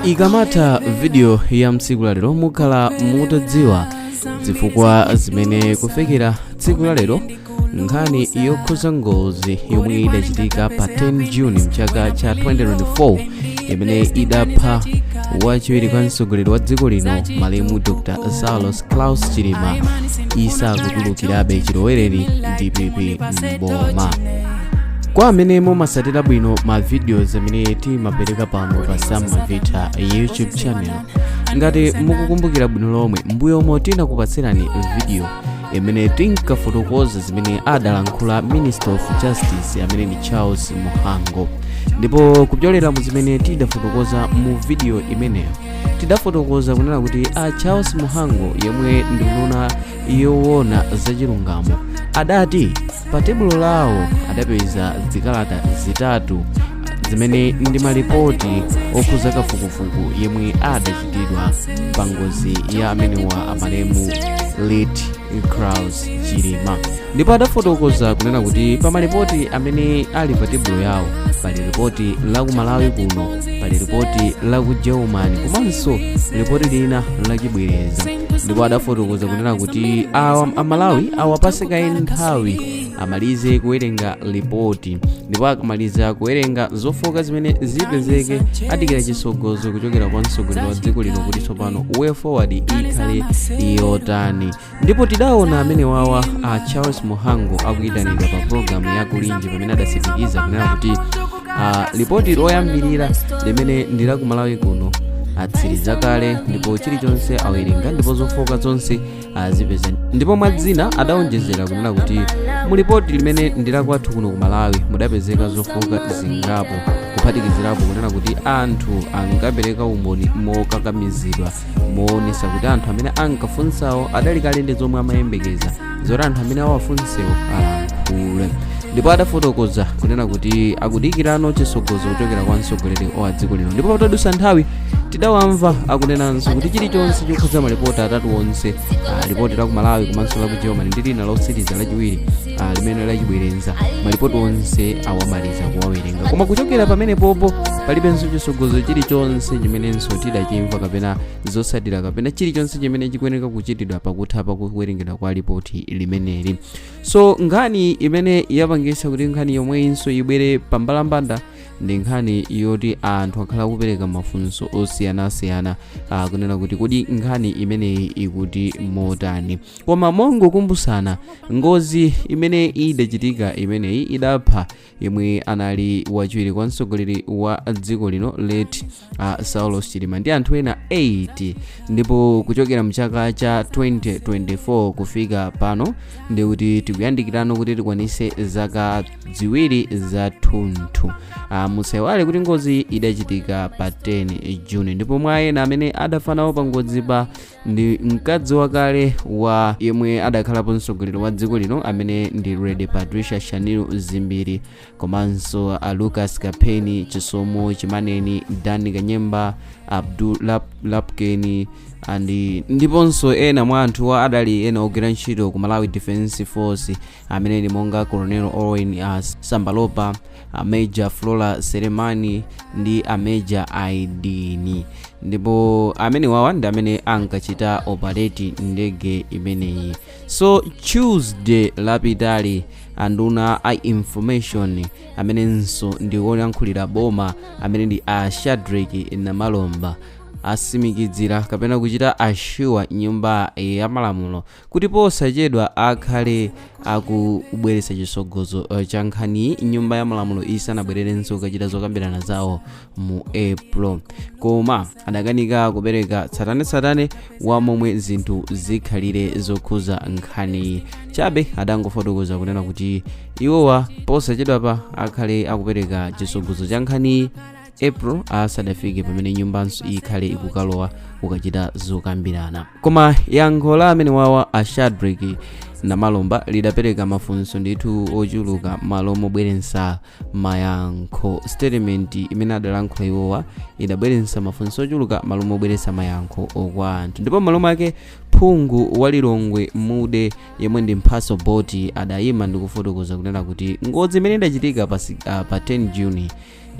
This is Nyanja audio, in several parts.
Ikamata video ya mtsiku la lero mukhala mutadziwa zifukwa zimene kufikira tsiku la lero nkhani yokhuza ngozi yomwe idachitika pa 10 June mchaka cha 2024 imene idapha wachiwiri kwa mtsogoleri wa dziko lino malemu Dr. Klaus Chilima isakutulukirabe chilowereri DPP mboma. Kwa amene mumasatira bwino ma videos amene timapereka pano pa Samavita YouTube channel, ngati mukukumbukira bwino lomwe mbuyo omwe tinakupatsirani video imene tinkafotokoza zimene adalankhula Minister of Justice amene ni Charles Muhango, ndipo kupyolera mu zimene tidafotokoza mu video imeneyo tidafotokoza kunena kuti Charles Muhango yemwe ndikuona yoona zachilungamo adati pa tebulo lawo adapeza zikalata zitatu zimene ndi malipoti okhuza kafukufuku yemwe adachitidwa pa ngozi ya amenewa amalemu late Klaus Chilima, ndipo adafotokoza kunena kuti pa malipoti amene ali pa tebulo yawo pali ripoti la ku Malawi kuno, pali ripoti la ku Germany komanso ripoti lina la chibwereza. Ndipo adafotokoza kunena kuti Amalawi awapaseka nthawi amalize kuwerenga ripoti, ndipo akamaliza kuwerenga zofoka zimene zipezeke adikira chisogozo kuchokera kwa mtsogoleri wa dziko lino kuti tsopano way forward ikhale yotani. Ndipo tidaona amene wawa Charles Muhango akuyitanidwa pa programu ya kulinji pamene adasitikiza kunena kuti ripoti loyambirira limene ndila ku Malawi kuno atsiriza kale, ndipo chilichonse awerenga ndipo zofoka zonse azipeza. Ndipo mwadzina adaonjezera kunena kuti mu ripoti limene ndila kwathu kuno ku Malawi mudapezeka zofoka zingapo, kuphatikizirapo kunena kuti anthu angapereka umboni mokakamizidwa moonesa kuti anthu amene ankafunsawo adali kale ndi zomwe amayembekeza zoti anthu amene awafunsewo alankhule. Ndipo adafotokoza kunena kuti akudikirano chisogozo kuchokera kwa mtsogoleri wa dziko lino. Ndipo patadutsa nthawi tidawamva akunenanso kuti chilichonse chokhuza malipoti atatu onse, ripoti la ku Malawi komanso la ku Germany ndi lina lotsiriza lachiwiri limene lachibwereza, malipoti onse awamaliza kuwawerenga. Koma kuchokera pamene popo palibenso chisogozo chilichonse chimenenso tidachimva kapena zosadira kapena chilichonse chimene chikuyeneka kuchitidwa pakutha pakuwerengedwa kwa ripoti limeneli. So nkhani imene yapangisa kuti nkhani yomweyinso ibwere pambalambanda ndi nkhani yoti anthu akhala kupereka mafunso osiyanasiyana kunena kuti kodi nkhani imeneyi ikuti motani. Koma mongokumbusana ngozi imene idachitika imeneyi idapha yemwe anali wachiwiri kwa mtsogoleri wa dziko lino late Klaus Chilima ndi anthu ena 8, ndipo kuchokera mchaka cha 2024 kufika pano ndi kuti tikuyandikirano kuti tikwanise zaka ziwiri za thunthu. Musaiwale kuti ngozi idachitika pa 10 June, ndipo mwayena amene adafanawo pa ngozi pa ndi mkazi wakale wa yemwe adakhalapo mtsogoleri wa dziko lino amene ndi Lady Patricia Shaniru Zimbiri, komanso Lucas Kapeni, Chisomo Chimaneni, Dani Kanyemba, Abdul Lapkeni ndiponso ena mwa anthu adali ena ogwira ntchito ku Malawi Defense Force amene ndi monga Colonel Owen Sambalopa, Major Flora Seremani ndi Major Aidini. Ndipo amene wawa ndi amene ankachita operate ndege imeneyi. So Tuesday lapitali anduna information amenenso ndi oyankhulira boma amene ndi Shadrack Namalomba asimikizira kapena kuchita assure nyumba ya malamulo kuti posachedwa akhale akubweretsa chisogozo cha nkhani nyumba ya malamulo isanabwererenso kachita zokambirana zawo mu April. Koma adakanika kupereka tsatane wa momwe zinthu zikhalire zokhuza nkhani chabe. Adangofotokoza kunena kuti iwowa posachedwa pa akhale akupereka chisogozo cha nkhani April asadafike pamene nyumbanso ikhale ikukalowa ukachita zokambirana. Koma yankho la amene wawa Shadrack Namalomba lidapereka mafunso ndithu ochuluka malo mobweretsa mayankho. Statement imene adalankhula iwowa idabweretsa mafunso ochuluka malo mobweretsa mayankho okwa anthu, ndipo malo make phungu walilongwe mude yemwe ndi mphaso boti adayima ndikufotokoza kunena kuti ngozi imene idachitika pa 10 June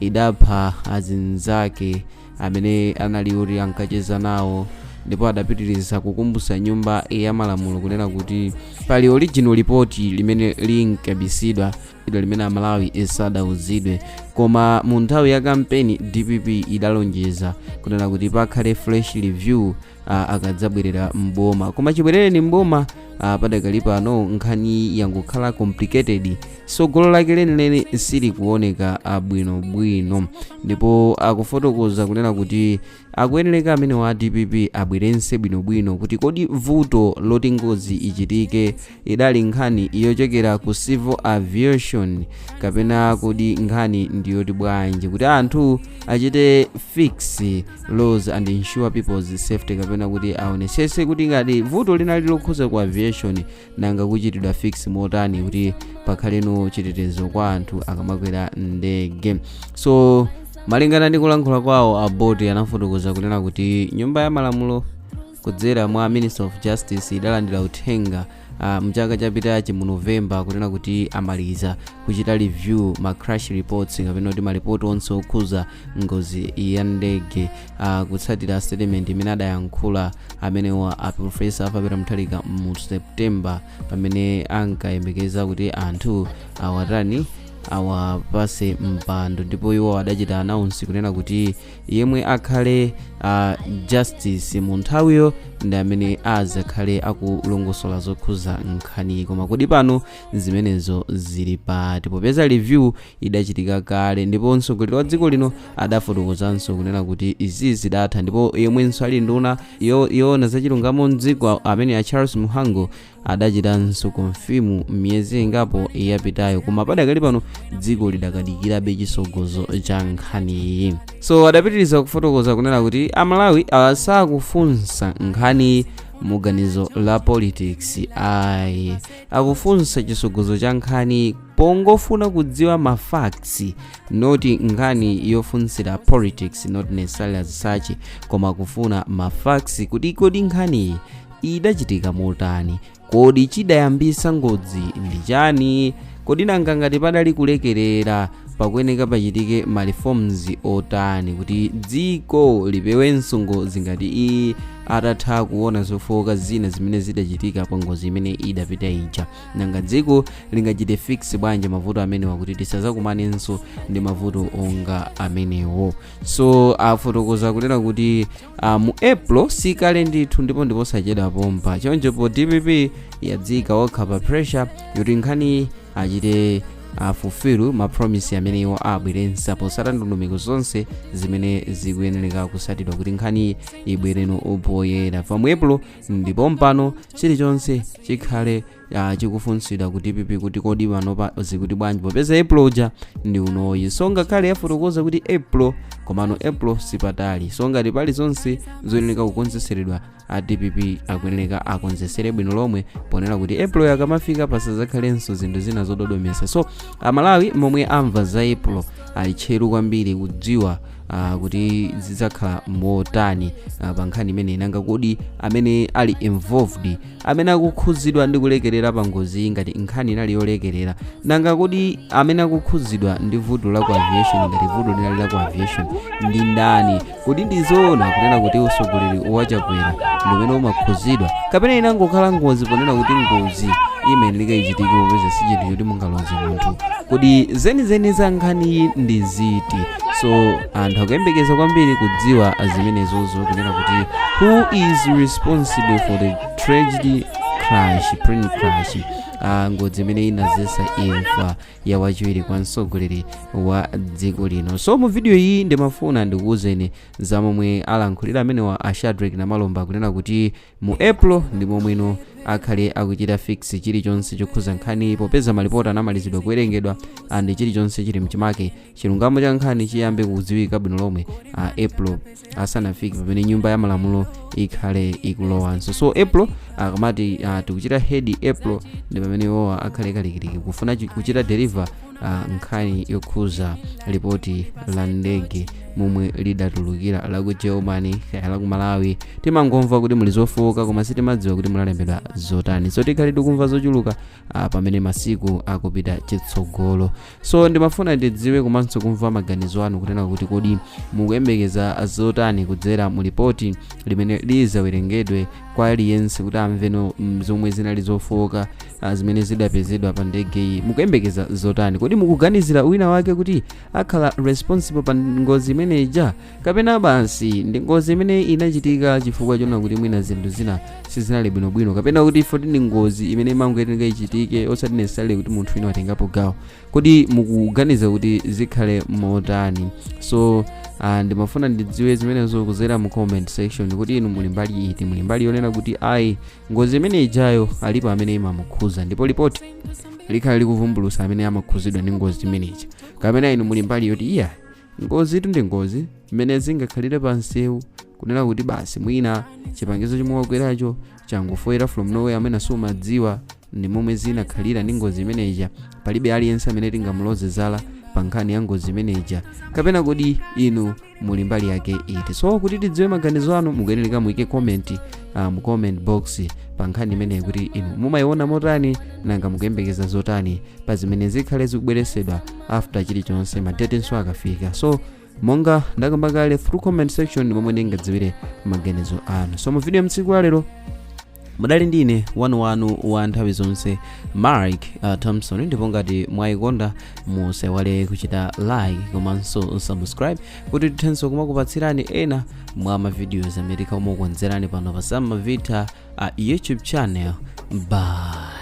idapha azinzake amene anali oti ankacheza nawo, ndipo adapitiriza kukumbusa nyumba ya malamulo kunena kuti pali original report limene linkabisidwa limene Amalawi sadauzidwe, koma mu nthawi ya kampeni DPP idalonjeza kunena kuti pakhale fresh review akadzabwerera mboma. Koma chibwerereni mboma padakali pano nkhani yangokhala complicated, so golo lake lenileni sili kuoneka bwinobwino, ndipo akufotokoza kunena kuti akuyenera amene wa DPP abwerense bwinobwino kuti kodi vuto loti ngozi ichitike idali nkhani yochokera ku civil aviation kapena kodi nkhani ndiyoti bwanji, kuti anthu achite fix laws and ensure people's safety, kapena kuti aonesese kuti ngati vuto linali lokhuza ku aviation nanga kuchitidwa fix motani kuti pakhaleno chitetezo kwa anthu akamakwera ndege. So malingana ndi kulankhula kwawo, abodi anafotokoza kunena kuti nyumba ya malamulo kudzera mwa Minister of Justice idalandira uthenga mchaka chapitachi mu November kunena kuti amaliza kuchita review ma crash reports kapena kuti maripoti onse okhuza ngozi ya ndege, kutsatira statement imene adayankhula amenewa Professor Afabera Mutharika mu September pamene ankayembekeza kuti anthu awatani awapase mpando, ndipo iwo adachita announce kunena kuti yemwe akhale justice mu nthawiyo ndi amene azakhale akulongosola zokhuza nkhani. Koma kodi pano zimenezo zili pati popeza review idachitika kale, ndipo mtsogoleri wa dziko lino adafotokozanso kunena kuti izi zidatha, ndipo yemwenso ali nduna yoona zachilungamo mdziko amene a Charles Muhango adachitanso confirm miyezi ingapo yapitayo, koma padakali pano dziko lidakadikirabe chisogozo cha nkhani. So adapitiriza kufotokoza kunena kuti Amalawi sakufunsa nkhani muganizo la politics, akufunsa chisogozo cha nkhani pongofuna kudziwa ma facts, noti nkhani yofunsira politics, not necessarily as such, koma kufuna ma facts kuti kodi nkhani idachitika motani, kodi chidayambisa ngozi ndi chani, kodi nanga ngati padali kulekerera pakuyeneka pachitike reforms otani kuti dziko lipewenso ngozi ngati atatha kuona zofoka zina zimene zidachitika pa ngozi imene idapita ija, nanga dziko lingachite fix bwanji mavuto amenewa kuti tisazakumanenso ndi mavuto onga amenewo. So afotokoza kunena kuti mu April sikale ndithu ndipo ndiposachedwa pompa chonjepo DPP yadzika okha pa pressure yoti nkhani achite fulfill ma promise amene iwo abwerensa posata ndondomeko zonse zimene zikuyenera kusatidwa kuti nkhani ibwereno opoyera pa April, ndipo mpano chilichonse chikhale chikufunsidwa kuti DPP kuti kodi panopa zikuti bwanji popeza April uja ndi unoyi. So ngakhale yafotokoza kuti April, komano April sipatali, so ngati pali zonse zoyenera kukonzeseredwa DPP akuyenera akonzesere bwino lomwe ponena kuti April yakamafika pasazakhalenso zinthu zina zododomesa. So Amalawi momwe amva za April ali tcheru kwambiri kudziwa kuti zidzakhala motani pa nkhani imene nanga kodi amene ali involved, amene akukhuzidwa ndi kulekerera pa ngozi ngati nkhani inali yolekerera, nanga kodi amene akukhuzidwa ndi vuto la ku aviation ngati vuto linali la ku aviation ndi ndani, kodi ndizoona kunena kuti usogoleri wachakwera ndi umene umakhuzidwa, kapena inangokhala ngozi ponena kuti ngozi imayenera ichitike popeza si chinthu choti mungalonze munthu, kodi zenizeni za nkhani ndi ziti. So anthu akuyembekeza kwambiri kudziwa zimenezozo kunena kuti who is responsible for the tragedy plane crash, ngozi imene inazesa imfa ya wachiwiri kwa mtsogoleri wa dziko lino. So mu video iyi ndimafuna ndikuwuzeni za momwe alankhulira amene wa Shadrack na Malomba kunena kuti mu April ndi momweno akhale akuchita fix chilichonse chokhuza nkhani popeza malipoti anamalizidwa kuwerengedwa and chilichonse chili mchimake chilungamo cha nkhani chiyambe kudziwika bwino lomwe April asanafike pamene nyumba ya malamulo ikhale ikulowanso. So April akamati tikuchita head April ndi pamene wowa akhale kalikiliki kufuna kuchita deliver nkhani yokhuza ripoti la ndege momwe lidatulukira la ku Germany kaya la ku Malawi timangomva kuti muli zofoka koma sitimadziwa kuti mulalembedwa zotani. So tikhali tikumva zochuluka pamene masiku akupita chitsogolo. So ndimafuna ndidziwe komanso kumva maganizo anu kunena kuti kodi mukuyembekeza zotani kudzera mu ripoti limene lizawerengedwe kwa aliyense kuti amveno zomwe zinali zofoka zimene zidapezedwa pa ndege iyi. Mukuyembekeza zotani? Kodi mukuganizira wina wake kuti akhala responsible pa ngozi imene ija, kapena basi ndi ngozi imene inachitika chifukwa chona kuti mwina zinthu zina sizinali bwinobwino, kapena kuti ifo ndi ngozi imene mangoyetenga ichitike osati necessarily kuti munthu wina watengapo gawo? Kodi mukuganiza kuti zikhale motani? So ndimafuna ndidziwe zimenezo kudzera mu comment section kuti inu muli mbali iti. Muli mbali yonena kuti ayi ngozi imene ijayo alipo amene imamukhuza ndipo ripoti likhale likuvumbulusa amene amakhuzidwa ndi ngozi imeneyi, kapena inu muli mbali yoti iya ngozi itu ndi ngozi imene zingakhalire pa nsewu kunena kuti basi mwina chipangizo chomwe wakweracho changofoera from nowhere amene sumadziwa ndi momwe zinakhalira ndi ngozi imeneyi, palibe aliyense amene tingamulozezala pa nkhani ya ngozi imeneyi, kapena kodi inu muli mbali yake iti? So kuti tidziwe maganizo anu mukuyenera muike comment mu comment box pa nkhani imeneyi kuti inu mumayiona motani nanga mukuyembekeza zotani pa zimene zikhale zikubweresedwa after chilichonse matetenso akafika. So monga ndakamba kale through comment section momwe ndingadziwire maganizo anu. So mu video mtsiku lero mudali ndine wanu wa nthawi zonse Mark Thompson, ndipo ngati mwayikonda musaiwale kuchita like komanso subscribe kuti tithenso kumakupatsirani ena mwa ma videos amene tikukonzerani pano pa Zomwe YouTube channel. Bye.